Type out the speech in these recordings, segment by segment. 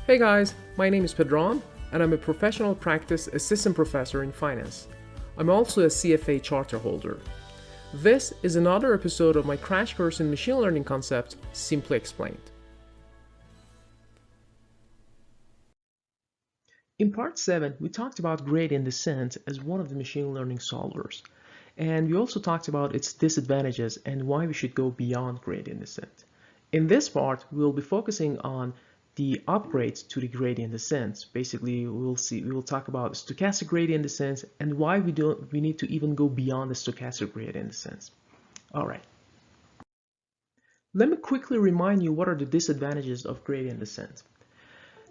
Hey guys, my name is Pedram and I'm a professional practice assistant professor in finance. I'm also a CFA charter holder. This is another episode of my crash course in machine learning concepts, simply explained. In part 7, we talked about gradient descent as one of the machine learning solvers. And we also talked about its disadvantages and why we should go beyond gradient descent. In this part, we'll be focusing on the upgrades to the gradient descent. Basically, we will talk about stochastic gradient descent and why we need to even go beyond the stochastic gradient descent. All right. Let me quickly remind you what are the disadvantages of gradient descent.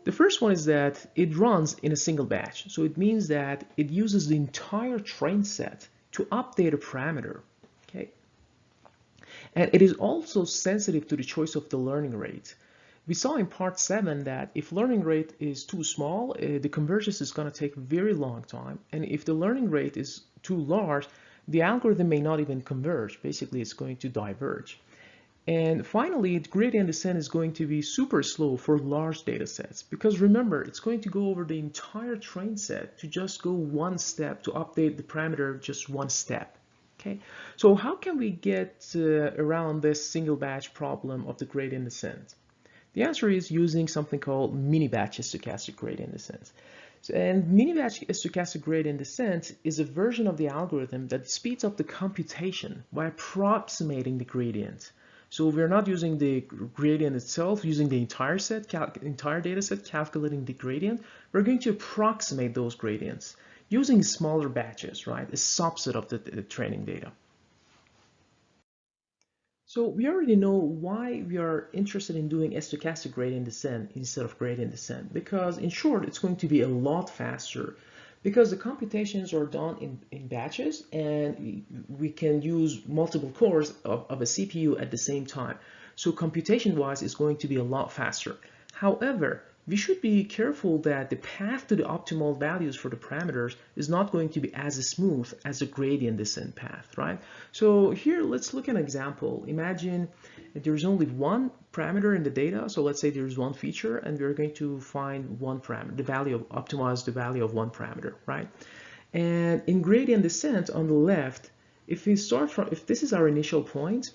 The first one is that it runs in a single batch. So it means that it uses the entire train set to update a parameter. Okay. And it is also sensitive to the choice of the learning rate. We saw in part 7 that if learning rate is too small, the convergence is going to take a very long time. And if the learning rate is too large, the algorithm may not even converge. Basically, it's going to diverge. And finally, gradient descent is going to be super slow for large data sets because remember, it's going to go over the entire train set to just go one step to update the parameter just one step. Okay, so how can we get around this single batch problem of the gradient descent? The answer is using something called mini-batch stochastic gradient descent. And mini-batch stochastic gradient descent is a version of the algorithm that speeds up the computation by approximating the gradient. So we're not using the gradient itself, using the entire data set, calculating the gradient. We're going to approximate those gradients using smaller batches, right? A subset of the training data. So we already know why we are interested in doing a stochastic gradient descent instead of gradient descent, because in short, it's going to be a lot faster because the computations are done in batches and we can use multiple cores of a CPU at the same time. So computation-wise, it's going to be a lot faster. However, we should be careful that the path to the optimal values for the parameters is not going to be as smooth as a gradient descent path, right? So here, let's look at an example. Imagine there's only one parameter in the data. So let's say there's one feature and we're going to find one parameter, optimize the value of one parameter, right? And in gradient descent on the left, if this is our initial point,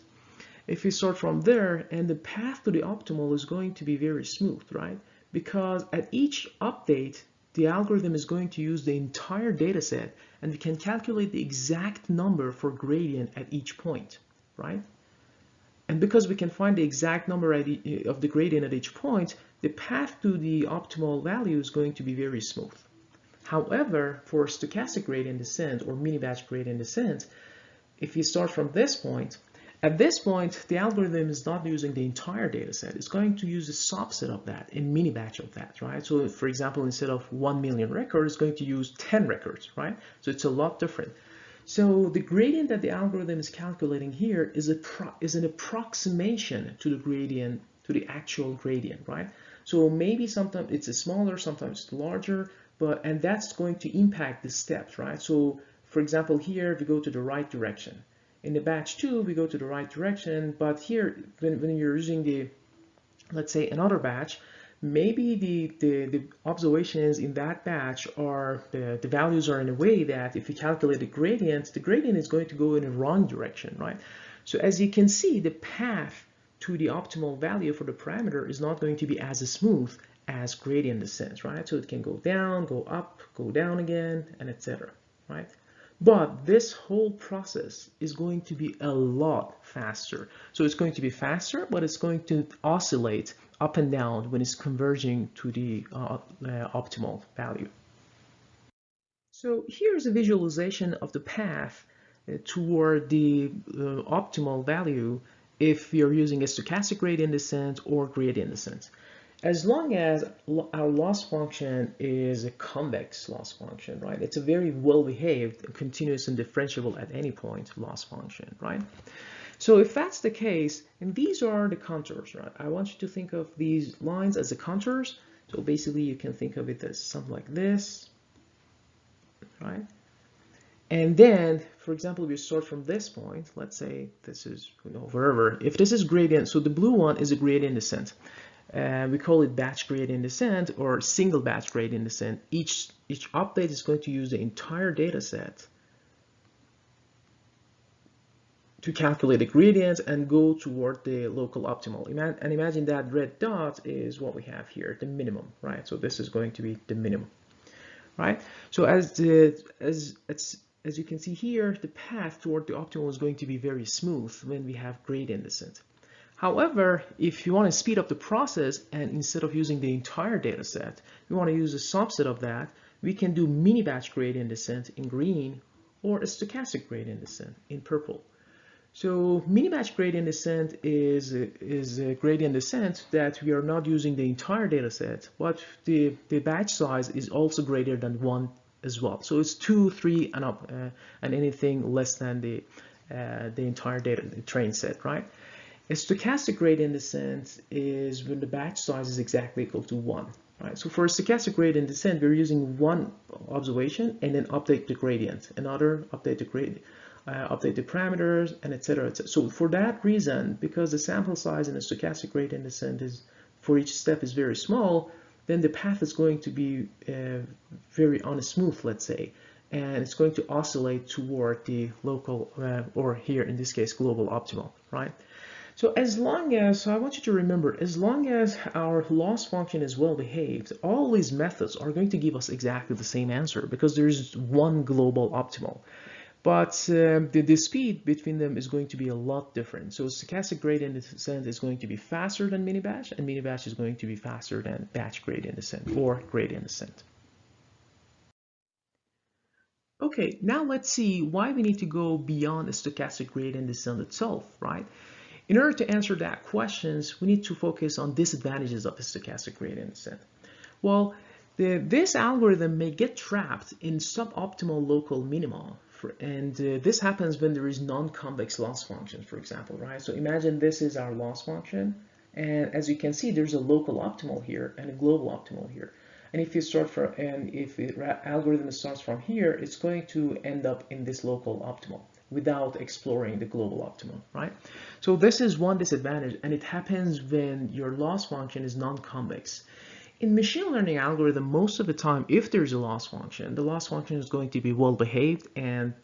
if we start from there, and the path to the optimal is going to be very smooth, right? Because at each update, the algorithm is going to use the entire data set and we can calculate the exact number for gradient at each point, right? And because we can find the exact number of the gradient at each point, the path to the optimal value is going to be very smooth. However, for stochastic gradient descent or mini-batch gradient descent, if you start from this point, at this point, the algorithm is not using the entire data set. It's going to use a subset of that, a mini batch of that, right? So for example, instead of 1 million records, it's going to use 10 records, right? So it's a lot different. So the gradient that the algorithm is calculating here is an approximation to the gradient, to the actual gradient, right? So maybe sometimes it's a smaller, sometimes it's larger, and that's going to impact the steps, right? So for example, here we go to the right direction. In the batch 2, we go to the right direction, but here, when you're using let's say another batch, maybe the observations in that batch are, the values are in a way that if you calculate the gradient is going to go in a wrong direction, right? So as you can see, the path to the optimal value for the parameter is not going to be as smooth as gradient descent, right? So it can go down, go up, go down again, and etc., right? But this whole process is going to be a lot faster. So it's going to be faster, but it's going to oscillate up and down when it's converging to the optimal value. So here's a visualization of the path toward the optimal value if you're using a stochastic gradient descent or gradient descent. As long as our loss function is a convex loss function, right? It's a very well-behaved, continuous and differentiable at any point loss function, right? So if that's the case, and these are the contours, right? I want you to think of these lines as the contours. So basically you can think of it as something like this, right? And then, for example, we start from this point. Let's say this is, wherever. If this is gradient, so the blue one is a gradient descent. We call it batch gradient descent or single batch gradient descent. Each update is going to use the entire data set to calculate the gradient and go toward the local optimal. And imagine that red dot is what we have here, the minimum, right? So this is going to be the minimum, right? So as you can see here, the path toward the optimal is going to be very smooth when we have gradient descent. However, if you want to speed up the process and instead of using the entire data set, we want to use a subset of that, we can do mini batch gradient descent in green or a stochastic gradient descent in purple. So mini batch gradient descent is a gradient descent that we are not using the entire data set, but the batch size is also greater than 1 as well. So it's 2, 3, and up, and anything less than the entire data, the train set, right? A stochastic gradient descent is when the batch size is exactly equal to 1. Right? So for a stochastic gradient descent, we're using one observation and then update the gradient, another update the gradient. Update the parameters, and etc. etc. So for that reason, because the sample size in a stochastic gradient descent is for each step is very small, then the path is going to be very unsmooth, let's say, and it's going to oscillate toward the local or here in this case global optimal, right? So as long as, so I want you to remember, as long as our loss function is well behaved, all these methods are going to give us exactly the same answer because there is one global optimal. But the speed between them is going to be a lot different. So stochastic gradient descent is going to be faster than mini batch, and mini batch is going to be faster than batch gradient descent or gradient descent. Okay, now let's see why we need to go beyond the stochastic gradient descent itself, right? In order to answer that questions, we need to focus on disadvantages of the stochastic gradient descent. Well, this algorithm may get trapped in suboptimal local minima. And this happens when there is non-convex loss function, for example, right? So imagine this is our loss function. And as you can see, there's a local optimal here and a global optimal here. And if you start from, and if the algorithm starts from here, it's going to end up in this local optimal without exploring the global optimal, right? So this is one disadvantage, and it happens when your loss function is non-convex. In machine learning algorithm, most of the time, if there's a loss function, the loss function is going to be well behaved and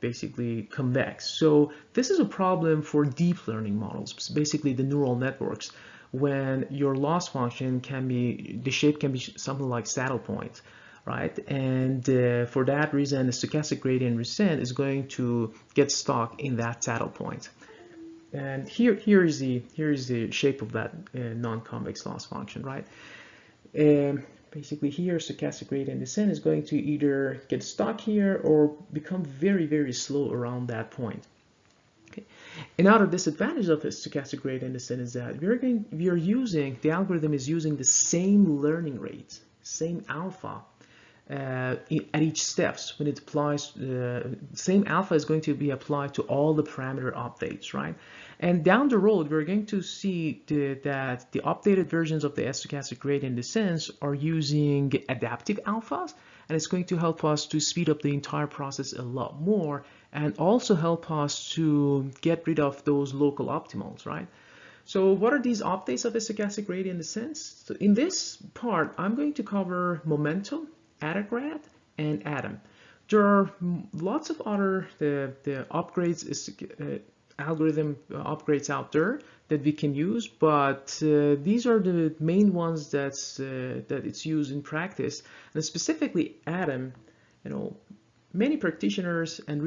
basically convex. So this is a problem for deep learning models, basically the neural networks, when your loss function can be, the shape can be something like saddle point, right? And for that reason, the stochastic gradient descent is going to get stuck in that saddle point. And here is the shape of that non-convex loss function, right? Basically here, stochastic gradient descent is going to either get stuck here or become very, very slow around that point. Okay. Another disadvantage of a stochastic gradient descent is that the algorithm is using the same learning rate, same alpha at each steps when it applies. Same alpha is going to be applied to all the parameter updates, right? And down the road, we're going to see that the updated versions of the stochastic gradient descents are using adaptive alphas, and it's going to help us to speed up the entire process a lot more and also help us to get rid of those local optimals, right? So what are these updates of the stochastic gradient descents? So in this part, I'm going to cover momentum, Adagrad, and Atom. There are lots of other the upgrades, algorithm upgrades out there that we can use, but these are the main ones that it's used in practice. And specifically Atom, many practitioners and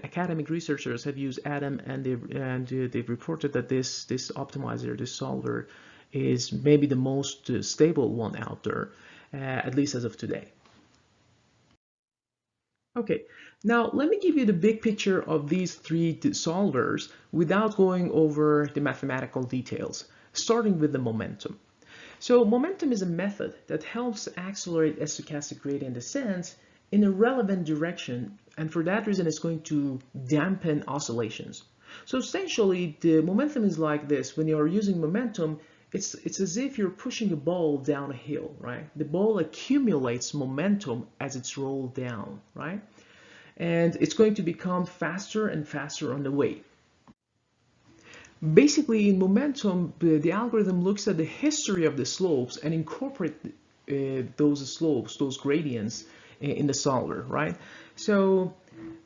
academic researchers have used Atom, and they've reported that this optimizer, this solver, is maybe the most stable one out there, at least as of today. Okay, now let me give you the big picture of these three solvers without going over the mathematical details, starting with the momentum. So momentum is a method that helps accelerate stochastic gradient descent in a relevant direction, and for that reason it's going to dampen oscillations. So essentially the momentum is like this. When you're using momentum, it's as if you're pushing a ball down a hill, right? The ball accumulates momentum as it's rolled down, right? And it's going to become faster and faster on the way. Basically, in momentum, the algorithm looks at the history of the slopes and incorporate those slopes, those gradients in the solver, right? So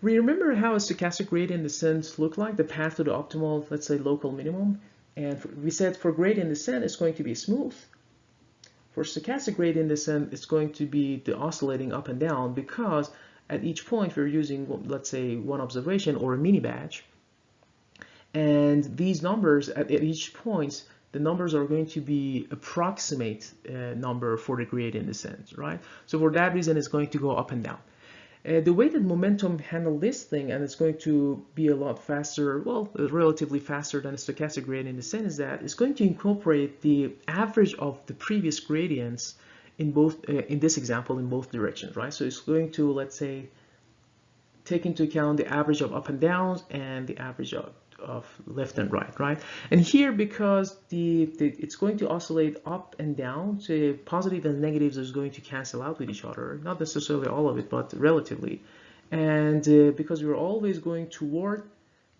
we remember how a stochastic gradient descent look like, the path to the optimal, let's say, local minimum. And we said for gradient descent, it's going to be smooth. For stochastic gradient descent, it's going to be the oscillating up and down because at each point we're using, let's say, one observation or a mini batch. And these numbers at each point, the numbers are going to be approximate number for the gradient descent, right? So for that reason, it's going to go up and down. The way that momentum handle this thing, and it's going to be a lot faster, well, relatively faster than a stochastic gradient descent, is that it's going to incorporate the average of the previous gradients in both, in this example, in both directions, right? So it's going to, let's say, take into account the average of up and downs and the average of left and right, right? And here, because it's going to oscillate up and down, so positive and negatives is going to cancel out with each other, not necessarily all of it, but relatively. And because we're always going toward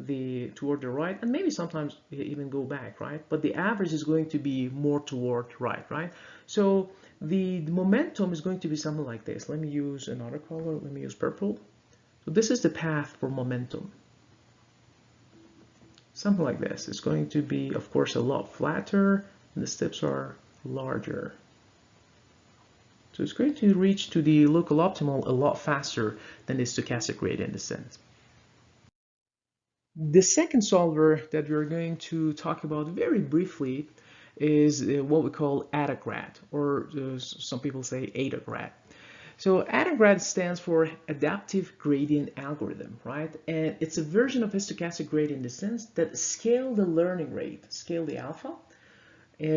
the right, and maybe sometimes even go back, right? But the average is going to be more toward right, right? So the momentum is going to be something like this. Let me use another color. Let me use purple. So this is the path for momentum. Something like this. It's going to be, of course, a lot flatter, and the steps are larger. So it's going to reach to the local optimal a lot faster than the stochastic gradient descent. The second solver that we're going to talk about very briefly is what we call Adagrad, or some people say Adagrad. So Adagrad stands for Adaptive Gradient Algorithm, right? And it's a version of stochastic gradient descent that scale the learning rate, scale the alpha,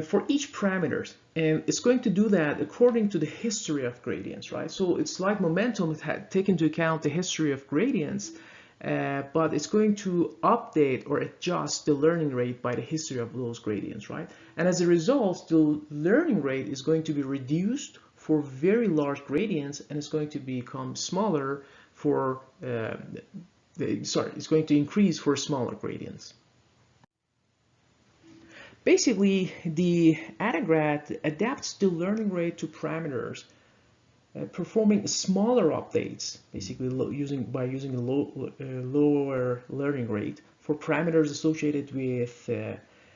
for each parameters. And it's going to do that according to the history of gradients, right? So it's like momentum, it had taken into account the history of gradients, but it's going to update or adjust the learning rate by the history of those gradients, right? And as a result, the learning rate is going to be reduced for very large gradients, and it's going to become smaller for, it's going to increase for smaller gradients. Basically, the Adagrad adapts the learning rate to parameters, performing smaller updates, basically by using a lower learning rate for parameters associated with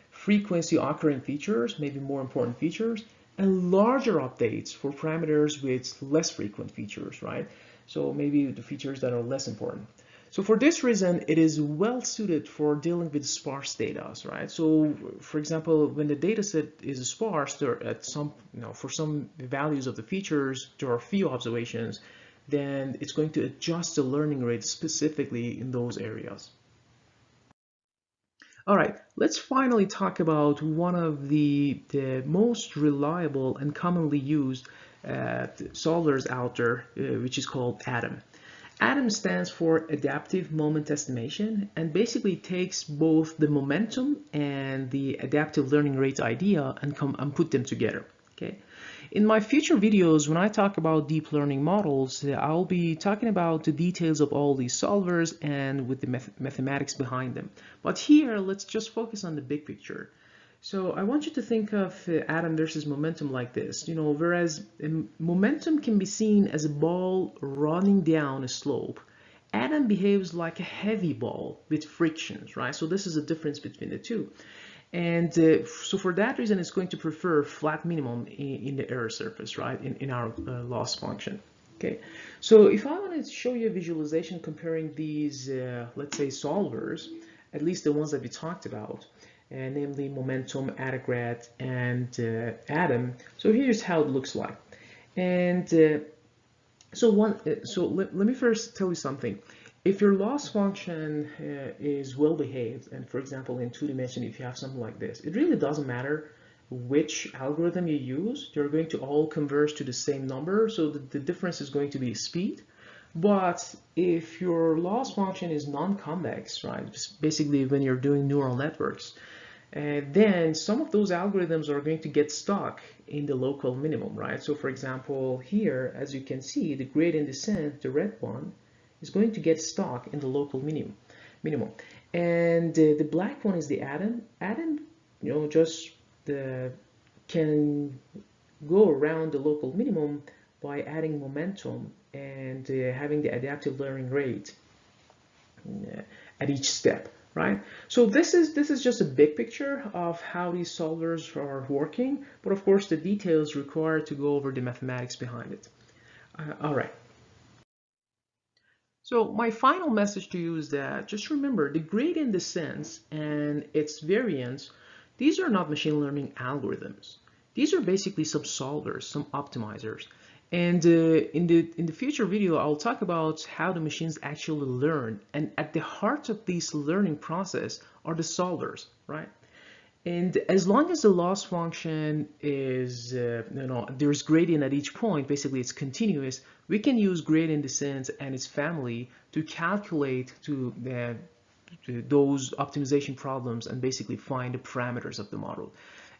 frequency occurring features, maybe more important features, and larger updates for parameters with less frequent features, right? So maybe the features that are less important. So for this reason, it is well suited for dealing with sparse data, right? So for example, when the data set is sparse, there at some, for some values of the features, there are few observations, then it's going to adjust the learning rate specifically in those areas. All right, let's finally talk about one of the most reliable and commonly used solvers out there, which is called ADAM. ADAM stands for Adaptive Moment Estimation, and basically takes both the momentum and the adaptive learning rate idea and put them together. Okay. In my future videos, when I talk about deep learning models, I'll be talking about the details of all these solvers and with the mathematics behind them. But here, let's just focus on the big picture. So I want you to think of Adam versus momentum like this. Whereas momentum can be seen as a ball running down a slope, Adam behaves like a heavy ball with frictions, right? So this is a difference between the two. And so for that reason, it's going to prefer flat minimum in the error surface, right, in our loss function. Okay, so if I wanted to show you a visualization comparing these, let's say, solvers, at least the ones that we talked about, namely momentum, Adagrad, and Adam. So here's how it looks like. And so let me first tell you something. If your loss function is well behaved, and for example in 2D, if you have something like this, it really doesn't matter which algorithm you use, they're going to all converge to the same number, so the difference is going to be speed. But if your loss function is non-convex, right, basically when you're doing neural networks, then some of those algorithms are going to get stuck in the local minimum, right? So for example here, as you can see, the gradient descent, the red one, is going to get stuck in the local minimum. And the black one is the atom. Atom, just can go around the local minimum by adding momentum and having the adaptive learning rate at each step, right? So this is just a big picture of how these solvers are working, but of course the details require to go over the mathematics behind it. All right. So my final message to you is that just remember the gradient descent and its variance, these are not machine learning algorithms. These are basically some solvers, some optimizers. And in the future video, I'll talk about how the machines actually learn. And at the heart of this learning process are the solvers, right? And as long as the loss function is, there's gradient at each point, basically it's continuous, we can use gradient descent and its family to calculate to those optimization problems and basically find the parameters of the model.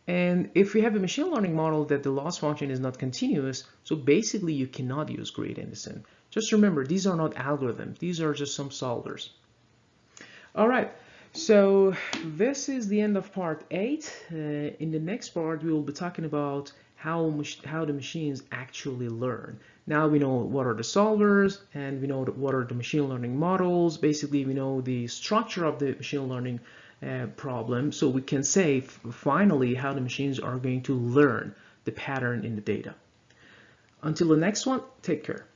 And if we have a machine learning model that the loss function is not continuous, so basically you cannot use gradient descent. Just remember, these are not algorithms, these are just some solvers. All right. So this is the end of part 8. In the next part, we will be talking about how the machines actually learn. Now we know what are the solvers, and we know what are the machine learning models. Basically, we know the structure of the machine learning problem, so we can say finally how the machines are going to learn the pattern in the data. Until the next one, take care.